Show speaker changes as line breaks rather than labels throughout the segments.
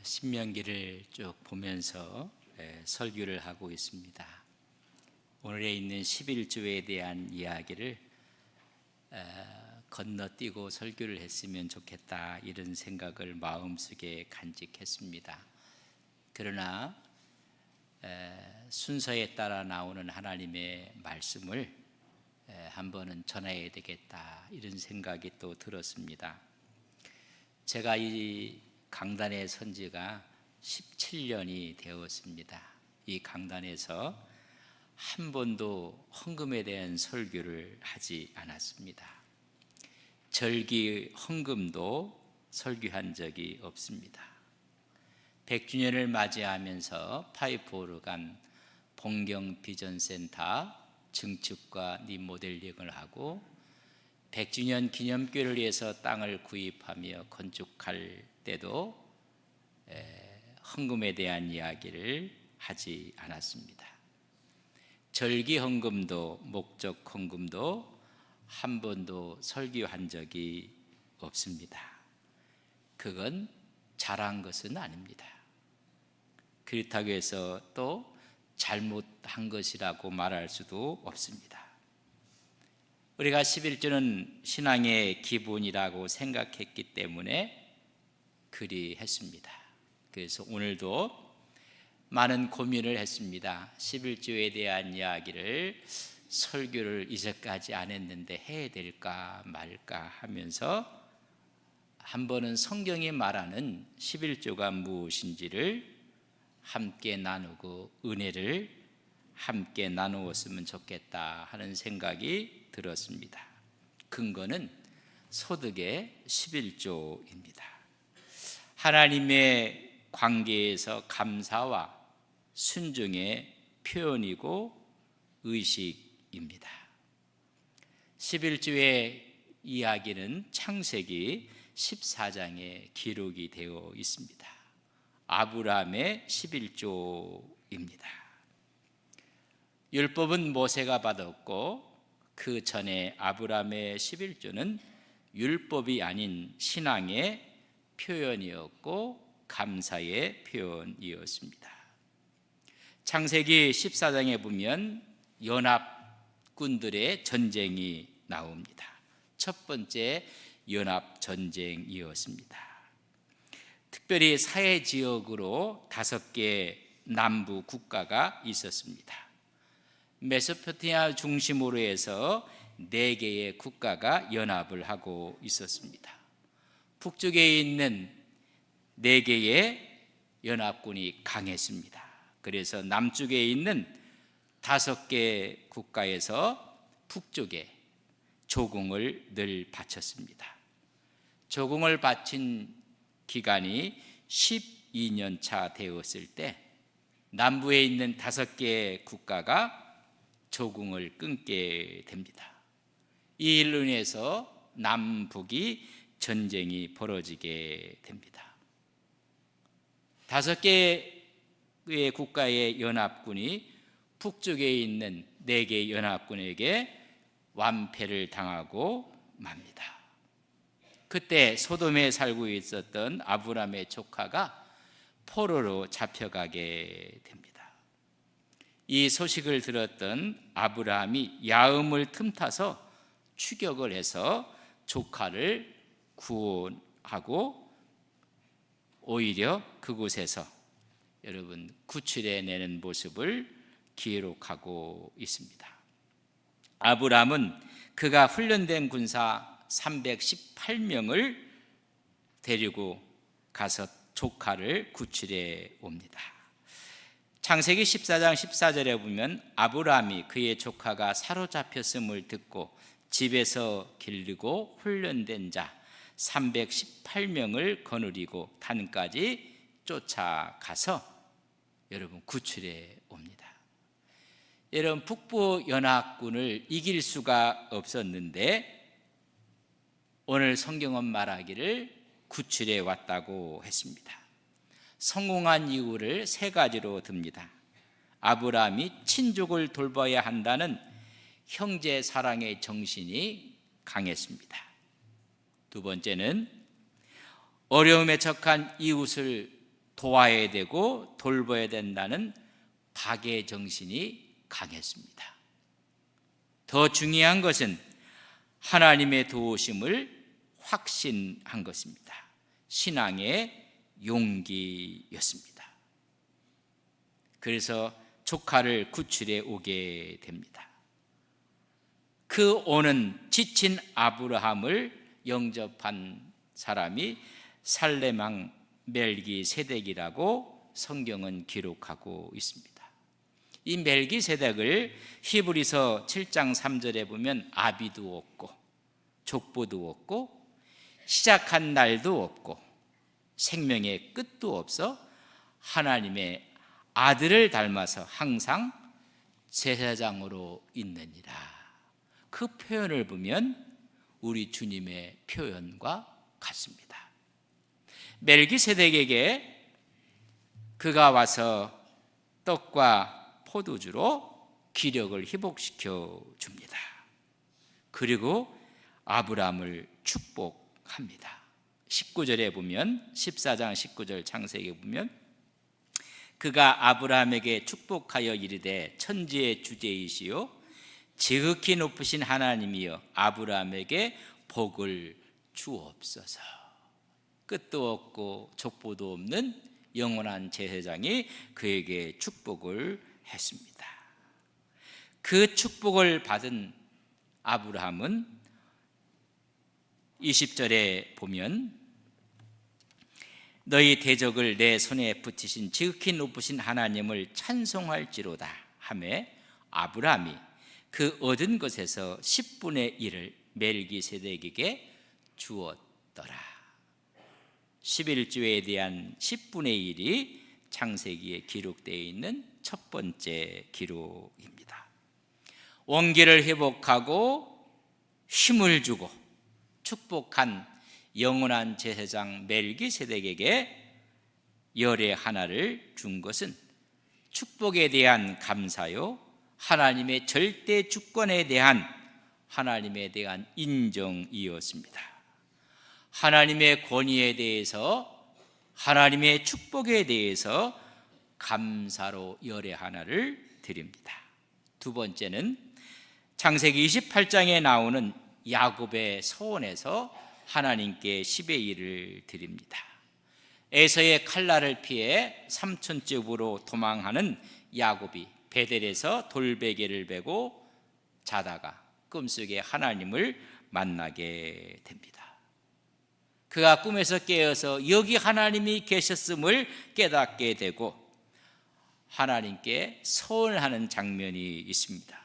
신명기를 쭉 보면서 설교를 하고 있습니다. 오늘에 있는 11조에 대한 이야기를 건너뛰고 설교를 했으면 좋겠다, 이런 생각을 마음속에 간직했습니다. 그러나 순서에 따라 나오는 하나님의 말씀을 한 번은 전해야 되겠다, 이런 생각이 또 들었습니다. 제가 이 강단에 선 지가 17년이 되었습니다. 이 강단에서 한 번도 헌금에 대한 설교를 하지 않았습니다. 절기 헌금도 설교한 적이 없습니다. 100주년을 맞이하면서 파이프 오르간 봉경 비전센터 증축과 리모델링을 하고 100주년 기념교회를 위해서 땅을 구입하며 건축할 때도 헌금에 대한 이야기를 하지 않았습니다. 절기 헌금도 목적 헌금도 한 번도 설교한 적이 없습니다. 그건 잘한 것은 아닙니다. 그렇다고 해서 또 잘못한 것이라고 말할 수도 없습니다. 우리가 11조는 신앙의 기본이라고 생각했기 때문에 그리 했습니다. 그래서 오늘도 많은 고민을 했습니다. 11조에 대한 이야기를 설교를 이제까지 안 했는데 해야 될까 말까 하면서 한 번은 성경이 말하는 11조가 무엇인지를 함께 나누고 은혜를 함께 나누었으면 좋겠다 하는 생각이 들었습니다. 근거는 소득의 11조입니다. 하나님의 관계에서 감사와 순종의 표현이고 의식입니다. 11조의 이야기는 창세기 14장에 기록이 되어 있습니다. 아브라함의 11조입니다. 율법은 모세가 받았고 그 전에 아브라함의 11조는 율법이 아닌 신앙의 표현이었고 감사의 표현이었습니다. 창세기 14장에 보면 연합군들의 전쟁이 나옵니다. 첫 번째 연합전쟁이었습니다. 특별히 사해 지역으로 5개 남부 국가가 있었습니다. 메소포타미아 중심으로 해서 4개의 국가가 연합을 하고 있었습니다. 북쪽에 있는 4개의 연합군이 강했습니다. 그래서 남쪽에 있는 5개 국가에서 북쪽에 조공을 늘 바쳤습니다. 조공을 바친 기간이 12년 차 되었을 때 남부에 있는 5개 국가가 조공을 끊게 됩니다. 이 일로 인해서 남북이 전쟁이 벌어지게 됩니다. 5개의 국가의 연합군이 북쪽에 있는 4개의 연합군에게 완패를 당하고 맙니다. 그때 소돔에 살고 있었던 아브라함의 조카가 포로로 잡혀가게 됩니다. 이 소식을 들었던 아브라함이 야음을 틈타서 추격을 해서 조카를 구원하고 오히려 그곳에서 여러분 구출해내는 모습을 기록하고 있습니다. 아브라함은 그가 훈련된 군사 318명을 데리고 가서 조카를 구출해 옵니다. 창세기 14장 14절에 보면 아브라함이 그의 조카가 사로잡혔음을 듣고 집에서 기르고 훈련된 자 318명을 거느리고 단까지 쫓아가서 여러분 구출해 옵니다. 여러분 북부 연합군을 이길 수가 없었는데 오늘 성경은 말하기를 구출해 왔다고 했습니다. 성공한 이유를 3가지로 듭니다. 아브라함이 친족을 돌봐야 한다는 형제 사랑의 정신이 강했습니다. 두 번째는 어려움에 처한 이웃을 도와야 되고 돌봐야 된다는 박의 정신이 강했습니다. 더 중요한 것은 하나님의 도우심을 확신한 것입니다. 신앙의 용기였습니다. 그래서 조카를 구출해 오게 됩니다. 그 오는 지친 아브라함을 영접한 사람이 살레망 멜기세덱이라고 성경은 기록하고 있습니다. 이 멜기세덱을 히브리서 7장 3절에 보면 아비도 없고 족보도 없고 시작한 날도 없고 생명의 끝도 없어 하나님의 아들을 닮아서 항상 제사장으로 있느니라. 그 표현을 보면 우리 주님의 표현과 같습니다. 멜기세덱에게 그가 와서 떡과 포도주로 기력을 회복시켜 줍니다. 그리고 아브라함을 축복합니다. 19절에 보면 14장 19절 창세기에 보면 그가 아브라함에게 축복하여 이르되 천지의 주제이시요 지극히 높으신 하나님이여 아브라함에게 복을 주옵소서. 끝도 없고 족보도 없는 영원한 제사장이 그에게 축복을 했습니다. 그 축복을 받은 아브라함은 20절에 보면 너희 대적을 내 손에 붙이신 지극히 높으신 하나님을 찬송할지로다 하매 아브라함이 그 얻은 것에서 10분의 1을 멜기세덱에게 주었더라. 11조에 대한 10분의 1이 창세기에 기록되어 있는 첫 번째 기록입니다. 원기를 회복하고 힘을 주고 축복한 영원한 제사장 멜기세덱에게 열의 하나를 준 것은 축복에 대한 감사요 하나님의 절대 주권에 대한 하나님에 대한 인정이었습니다. 하나님의 권위에 대해서 하나님의 축복에 대해서 감사로 열의 하나를 드립니다. 두 번째는 창세기 28장에 나오는 야곱의 소원에서 하나님께 10의 1을 드립니다. 에서의 칼날을 피해 삼촌집으로 도망하는 야곱이 베델에서 돌베개를 베고 자다가 꿈속에 하나님을 만나게 됩니다. 그가 꿈에서 깨어서 여기 하나님이 계셨음을 깨닫게 되고 하나님께 서원하는 장면이 있습니다.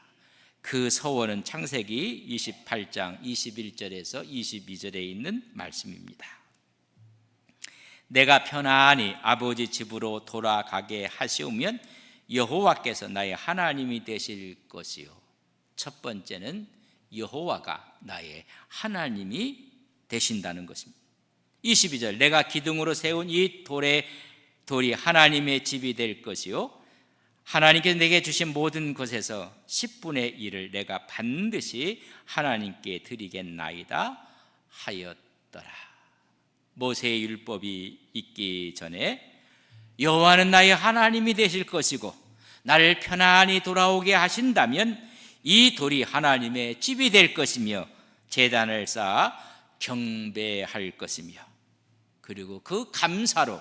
그 서원은 창세기 28장 21절에서 22절에 있는 말씀입니다. 내가 편안히 아버지 집으로 돌아가게 하시오면 여호와께서 나의 하나님이 되실 것이요. 첫 번째는 여호와가 나의 하나님이 되신다는 것입니다. 22절 내가 기둥으로 세운 이 돌이 하나님의 집이 될 것이요 하나님께서 내게 주신 모든 것에서 10분의 1을 내가 반드시 하나님께 드리겠나이다 하였더라. 모세의 율법이 있기 전에 여호와는 나의 하나님이 되실 것이고 나를 편안히 돌아오게 하신다면 이 돌이 하나님의 집이 될 것이며 제단을 쌓아 경배할 것이며 그리고 그 감사로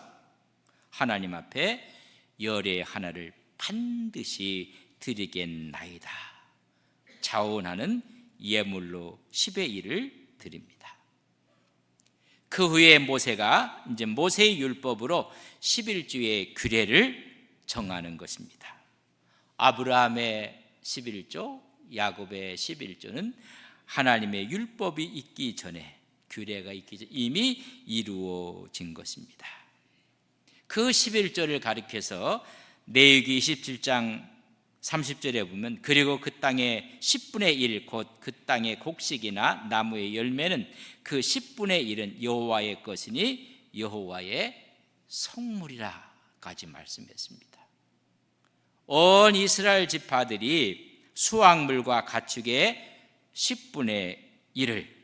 하나님 앞에 열의 하나를 반드시 드리겠나이다. 자원하는 예물로 10의 1을 드립니다. 그 후에 모세가 이제 모세의 율법으로 11조의 규례를 정하는 것입니다. 아브라함의 11조, 야곱의 11조는 하나님의 율법이 있기 전에 규례가 있기 전에 이미 이루어진 것입니다. 그 11조를 가리켜서 레위기 27장 30절에 보면 그리고 그 땅의 10분의 1 곧 그 땅의 곡식이나 나무의 열매는 그 10분의 1은 여호와의 것이니 여호와의 성물이라까지 말씀했습니다. 온 이스라엘 지파들이 수확물과 가축의 10분의 1을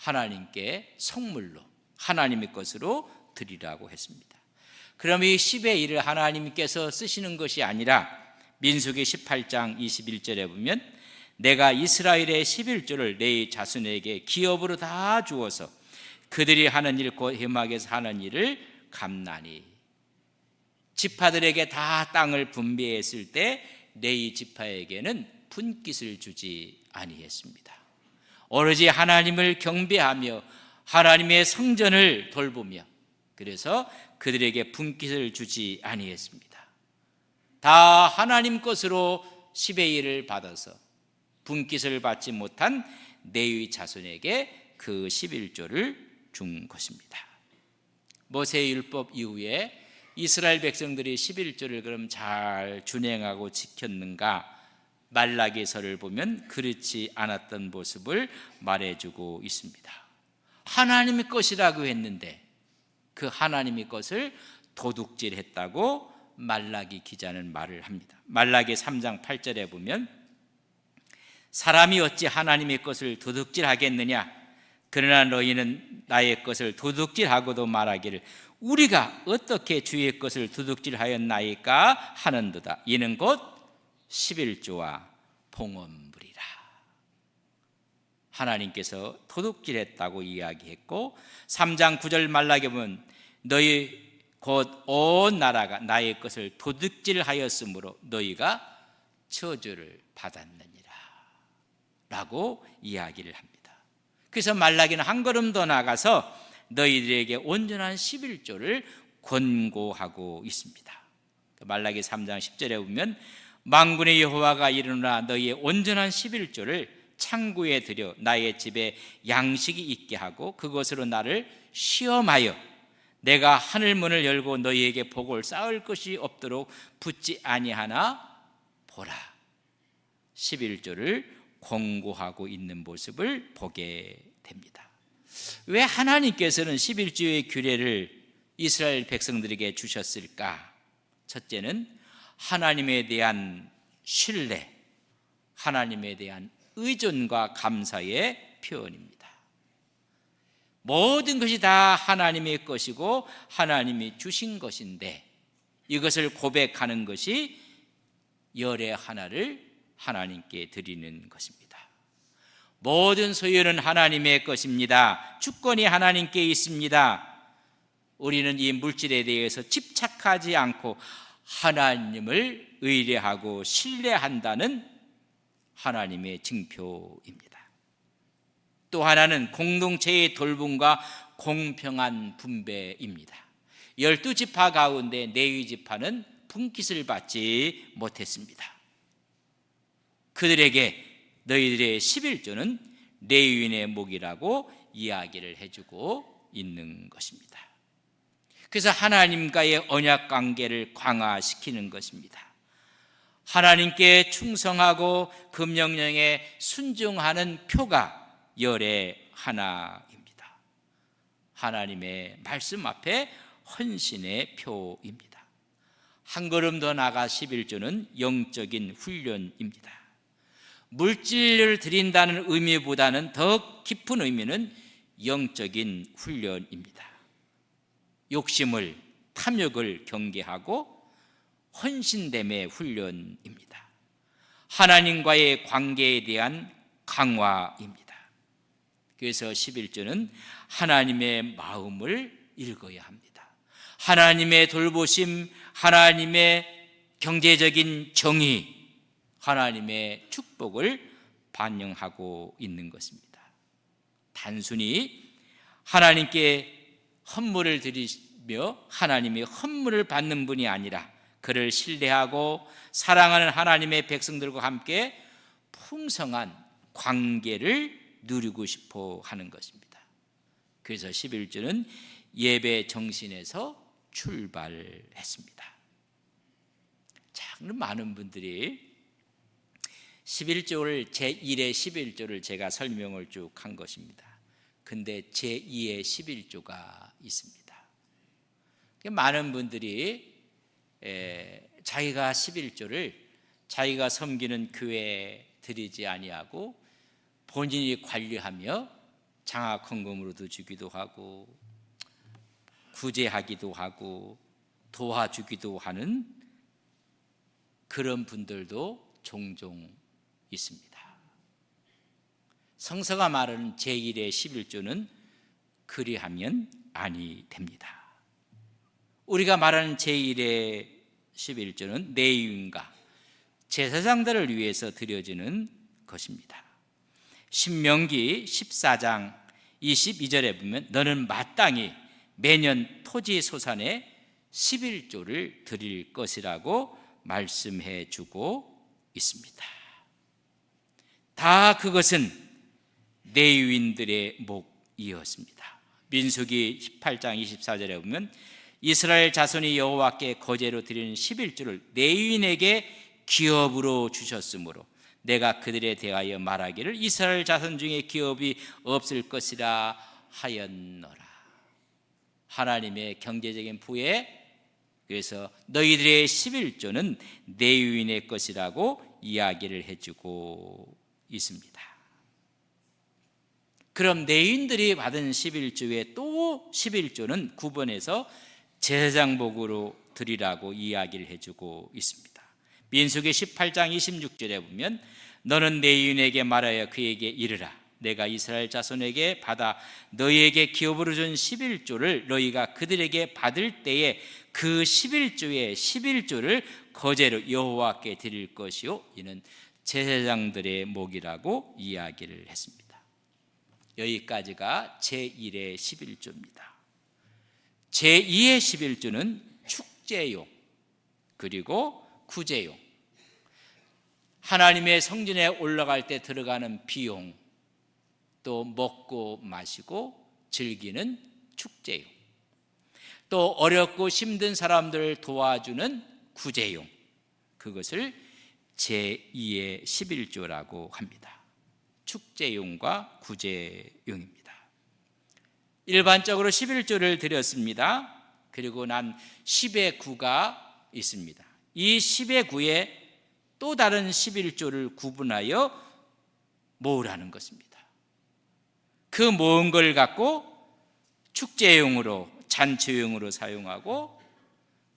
하나님께 성물로 하나님의 것으로 드리라고 했습니다. 그럼 이 10의 1을 하나님께서 쓰시는 것이 아니라 민수기 18장 21절에 보면 내가 이스라엘의 11조를 내 자손에게 기업으로 다 주어서 그들이 하는 일 곧 회막에서 하는 일을 감나니, 지파들에게 다 땅을 분배했을 때 레위 지파에게는 분깃을 주지 아니했습니다. 오로지 하나님을 경배하며 하나님의 성전을 돌보며, 그래서 그들에게 분깃을 주지 아니했습니다. 다 하나님 것으로 10의 1을 받아서 분깃을 받지 못한 레위 자손에게 그 11조를 준 것입니다. 모세의 율법 이후에 이스라엘 백성들이 11조를 그럼 잘 준행하고 지켰는가? 말라기서를 보면 그렇지 않았던 모습을 말해주고 있습니다. 하나님의 것이라고 했는데 그 하나님의 것을 도둑질했다고 말라기 기자는 말을 합니다. 말라기 3장 8절에 보면 사람이 어찌 하나님의 것을 도둑질하겠느냐? 그러나 너희는 나의 것을 도둑질하고도 말하기를 우리가 어떻게 주의 것을 도둑질하였나이까 하는도다. 이는 곧 11조와 봉헌물이라. 하나님께서 도둑질했다고 이야기했고 3장 9절 말라기 보면 너희 곧 온 나라가 나의 것을 도둑질하였으므로 너희가 저주를 받았느니라 라고 이야기를 합니다. 그래서 말라기는 한 걸음 더 나가서 너희들에게 온전한 11조를 권고하고 있습니다. 말라기 3장 10절에 보면 만군의 여호와가 이르노라 너희의 온전한 11조를 창고에 들여 나의 집에 양식이 있게 하고 그것으로 나를 시험하여 내가 하늘 문을 열고 너희에게 복을 쌓을 것이 없도록 붙지 아니하나 보라. 11조를 권고하고 있는 모습을 보게 됩니다. 왜 하나님께서는 11조의 규례를 이스라엘 백성들에게 주셨을까? 첫째는 하나님에 대한 신뢰, 하나님에 대한 의존과 감사의 표현입니다. 모든 것이 다 하나님의 것이고 하나님이 주신 것인데 이것을 고백하는 것이 열의 하나를 하나님께 드리는 것입니다. 모든 소유는 하나님의 것입니다. 주권이 하나님께 있습니다. 우리는 이 물질에 대해서 집착하지 않고 하나님을 의뢰하고 신뢰한다는 하나님의 징표입니다. 또 하나는 공동체의 돌봄과 공평한 분배입니다. 12지파 가운데 레위 지파는 분깃을 받지 못했습니다. 그들에게 너희들의 11조는 레위인의 목이라고 이야기를 해주고 있는 것입니다. 그래서 하나님과의 언약 관계를 강화시키는 것입니다. 하나님께 충성하고 그 명령에 순종하는 표가 열의 하나입니다. 하나님의 말씀 앞에 헌신의 표입니다. 한 걸음 더 나아가 11조는 영적인 훈련입니다. 물질을 드린다는 의미보다는 더 깊은 의미는 영적인 훈련입니다. 욕심을, 탐욕을 경계하고 헌신됨의 훈련입니다. 하나님과의 관계에 대한 강화입니다. 그래서 11조는 하나님의 마음을 읽어야 합니다. 하나님의 돌보심, 하나님의 경제적인 정의, 하나님의 축복을 반영하고 있는 것입니다. 단순히 하나님께 헌물을 드리며 하나님의 헌물을 받는 분이 아니라 그를 신뢰하고 사랑하는 하나님의 백성들과 함께 풍성한 관계를 누리고 싶어 하는 것입니다. 그래서 11조는 예배 정신에서 출발했습니다. 자, 그럼 많은 분들이 11조를 제1의 11조를 제가 설명을 쭉 한 것입니다. 근데 제2의 11조가 있습니다. 많은 분들이 자기가 11조를 자기가 섬기는 교회에 드리지 아니하고 본인이 관리하며 장학 헌금으로도 주기도 하고 구제하기도 하고 도와주기도 하는 그런 분들도 종종 있습니다. 성서가 말하는 제1의 11조는 그리하면 아니 됩니다. 우리가 말하는 제1의 11조는 레위인과 제사장들을 위해서 드려지는 것입니다. 신명기 14장 22절에 보면 너는 마땅히 매년 토지 소산의 11조를 드릴 것이라고 말씀해 주고 있습니다. 다 그것은 레위인들의 몫이었습니다. 민수기 18장 24절에 보면 이스라엘 자손이 여호와께 거제로 드리는 11조를 레위인에게 기업으로 주셨으므로 내가 그들에 대하여 말하기를 이스라엘 자손 중에 기업이 없을 것이라 하였노라. 하나님의 경제적인 부에, 그래서 너희들의 11조는 레위인의 것이라고 이야기를 해주고 있습니다. 그럼 레위인들이 받은 11조에 또 11조는 구분해서 제사장복으로 드리라고 이야기를 해주고 있습니다. 민수기 18장 26절에 보면 너는 레위인에게 말하여 그에게 이르라 내가 이스라엘 자손에게 받아 너희에게 기업으로 준 11조를 너희가 그들에게 받을 때에 그 11조의 11조를 거제로 여호와께 드릴 것이요 이는 제사장들의 몫이라고 이야기를 했습니다. 여기까지가 제1의 11조입니다. 제2의 11조는 축제용 그리고 구제용, 하나님의 성전에 올라갈 때 들어가는 비용, 또 먹고 마시고 즐기는 축제용, 또 어렵고 힘든 사람들을 도와주는 구제용, 그것을 제2의 11조라고 합니다. 축제용과 구제용입니다. 일반적으로 11조를 드렸습니다. 그리고 난 10의 구가 있습니다. 이 10의 구에 또 다른 11조를 구분하여 모으라는 것입니다. 그 모은 걸 갖고 축제용으로, 잔치용으로 사용하고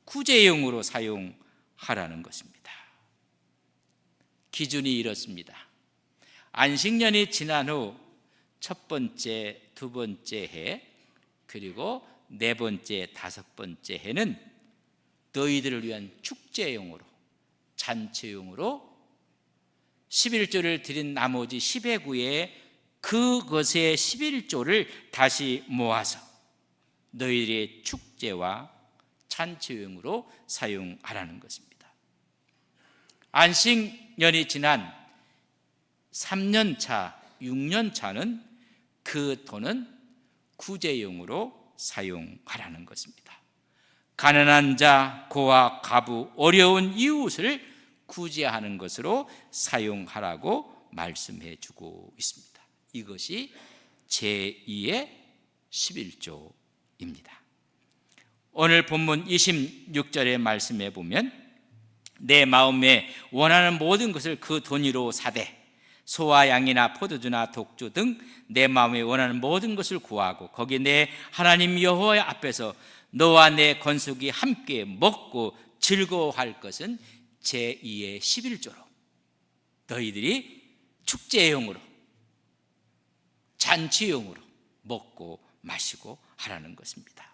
구제용으로 사용하라는 것입니다. 기준이 이렇습니다. 안식년이 지난 후 첫 번째, 두 번째 해, 그리고 네 번째, 다섯 번째 해는 너희들을 위한 축제용으로, 잔치용으로 11조를 드린 나머지 10의 구에 그것의 11조를 다시 모아서 너희들의 축제와 잔치용으로 사용하라는 것입니다. 안식년이 지난 3년 차, 6년 차는 그 돈은 구제용으로 사용하라는 것입니다. 가난한 자, 고아, 과부, 어려운 이웃을 구제하는 것으로 사용하라고 말씀해 주고 있습니다. 이것이 제2의 11조입니다. 오늘 본문 26절의 말씀에 보면 내 마음에 원하는 모든 것을 그 돈으로 사되 소와 양이나 포도주나 독주 등 내 마음에 원하는 모든 것을 구하고 거기 내 하나님 여호와 앞에서 너와 내 건숙이 함께 먹고 즐거워할 것은 제2의 11조로 너희들이 축제용으로 잔치용으로 먹고 마시고 하라는 것입니다.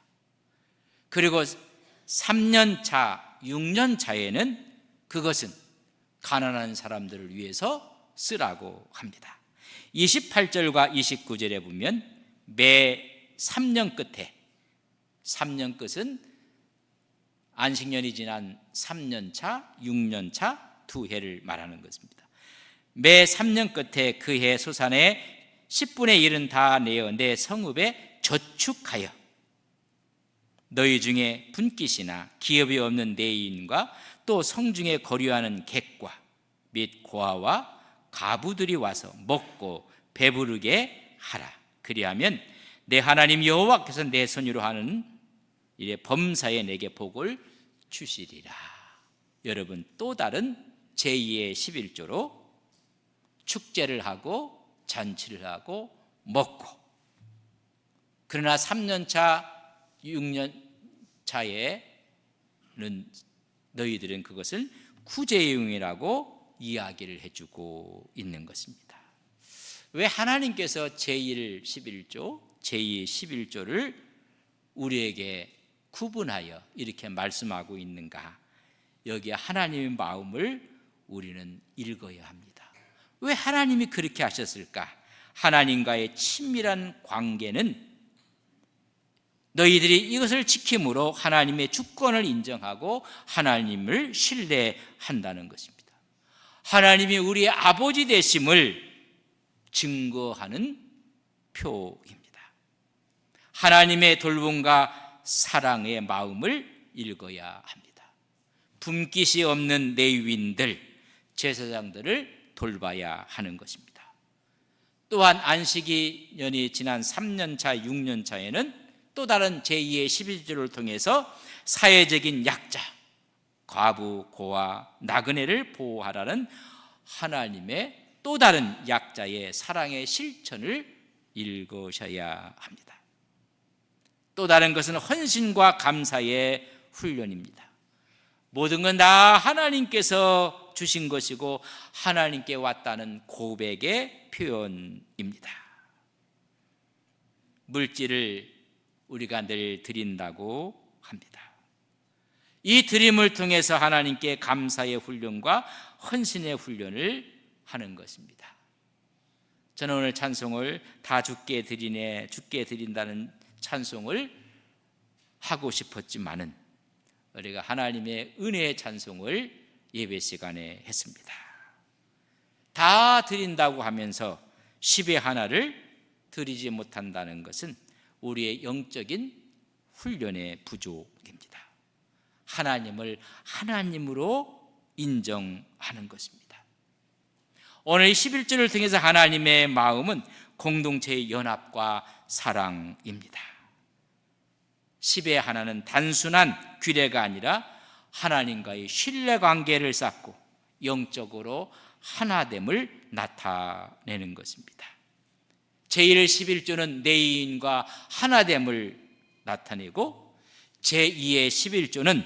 그리고 3년 차, 6년 차에는 그것은 가난한 사람들을 위해서 쓰라고 합니다. 28절과 29절에 보면 매 3년 끝에, 3년 끝은 안식년이 지난 3년 차, 6년 차 두 해를 말하는 것입니다. 매 3년 끝에 그 해 소산의 10분의 1은 다 내어 내 성읍에 저축하여 너희 중에 분깃이나 기업이 없는 레위인과 또 성중에 거류하는 객과 및 고아와 가부들이 와서 먹고 배부르게 하라. 그리하면 내 하나님 여호와께서 내 손으로 하는 일에 범사에 내게 복을 주시리라. 여러분, 또 다른 제2의 11조로 축제를 하고 잔치를 하고 먹고, 그러나 3년 차, 6년 차에 너희들은 그것을 구제용이라고 이야기를 해주고 있는 것입니다. 왜 하나님께서 제1 11조, 제2 11조를 우리에게 구분하여 이렇게 말씀하고 있는가? 여기에 하나님의 마음을 우리는 읽어야 합니다. 왜 하나님이 그렇게 하셨을까? 하나님과의 친밀한 관계는 너희들이 이것을 지킴으로 하나님의 주권을 인정하고 하나님을 신뢰한다는 것입니다. 하나님이 우리의 아버지 되심을 증거하는 표입니다. 하나님의 돌봄과 사랑의 마음을 읽어야 합니다. 분깃이 없는 레위인들, 제사장들을 돌봐야 하는 것입니다. 또한 안식이 년이 지난 3년차, 6년차에는 또 다른 제2의 11조를 통해서 사회적인 약자, 과부, 고아, 나그네를 보호하라는 하나님의 또 다른 약자의 사랑의 실천을 읽으셔야 합니다. 또 다른 것은 헌신과 감사의 훈련입니다. 모든 건 다 하나님께서 주신 것이고 하나님께 왔다는 고백의 표현입니다. 물질을 우리가 늘 드린다고 합니다. 이 드림을 통해서 하나님께 감사의 훈련과 헌신의 훈련을 하는 것입니다. 저는 오늘 찬송을 다 주께 드리네, 주께 드린다는 찬송을 하고 싶었지만은 우리가 하나님의 은혜의 찬송을 예배 시간에 했습니다. 다 드린다고 하면서 10의 하나를 드리지 못한다는 것은 우리의 영적인 훈련의 부족입니다. 하나님을 하나님으로 인정하는 것입니다. 오늘 11절을 통해서 하나님의 마음은 공동체의 연합과 사랑입니다. 10의 하나는 단순한 규례가 아니라 하나님과의 신뢰관계를 쌓고 영적으로 하나됨을 나타내는 것입니다. 제1 11조는 내인과 하나됨을 나타내고 제2의 11조는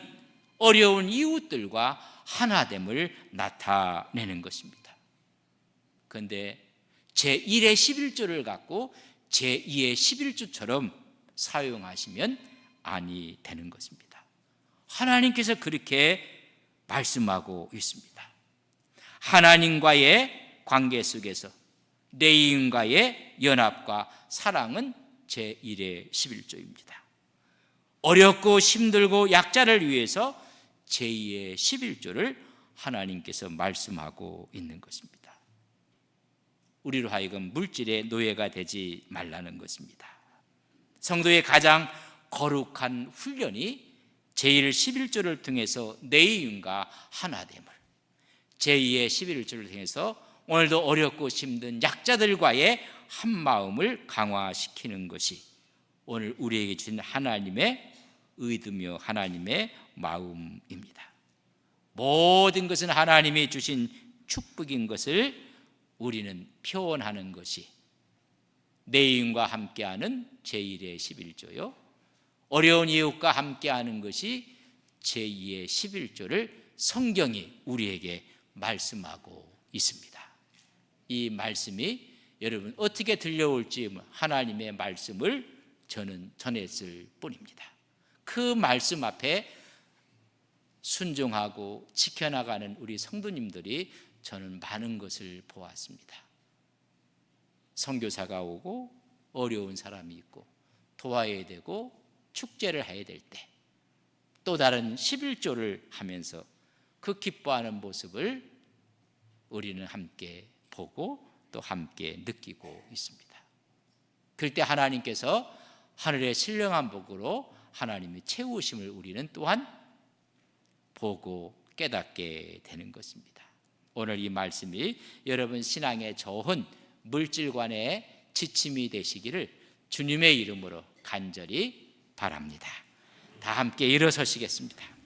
어려운 이웃들과 하나됨을 나타내는 것입니다. 그런데 제1의 11조를 갖고 제2의 11조처럼 사용하시면 아니 되는 것입니다. 하나님께서 그렇게 말씀하고 있습니다. 하나님과의 관계 속에서 레위인과의 연합과 사랑은 제1의 11조입니다. 어렵고 힘들고 약자를 위해서 제2의 11조를 하나님께서 말씀하고 있는 것입니다. 우리로 하여금 물질의 노예가 되지 말라는 것입니다. 성도의 가장 거룩한 훈련이 제1 11조를 통해서 레위인과 하나됨을, 제2의 11조를 통해서 오늘도 어렵고 힘든 약자들과의 한마음을 강화시키는 것이 오늘 우리에게 주신 하나님의 의도며 하나님의 마음입니다. 모든 것은 하나님이 주신 축복인 것을 우리는 표현하는 것이 레위인과 함께하는 제1의 11조요, 어려운 이웃과 함께하는 것이 제2의 11조를 성경이 우리에게 말씀하고 있습니다. 이 말씀이 여러분 어떻게 들려올지 하나님의 말씀을 저는 전했을 뿐입니다. 그 말씀 앞에 순종하고 지켜나가는 우리 성도님들이 저는 많은 것을 보았습니다. 선교사가 오고 어려운 사람이 있고 도와야 되고 축제를 해야 될 때 또 다른 11조를 하면서 그 기뻐하는 모습을 우리는 함께 보고 또 함께 느끼고 있습니다. 그럴 때 하나님께서 하늘의 신령한 복으로 하나님의 채우심을 우리는 또한 보고 깨닫게 되는 것입니다. 오늘 이 말씀이 여러분 신앙의 좋은 물질관의 지침이 되시기를 주님의 이름으로 간절히 바랍니다. 다 함께 일어서시겠습니다.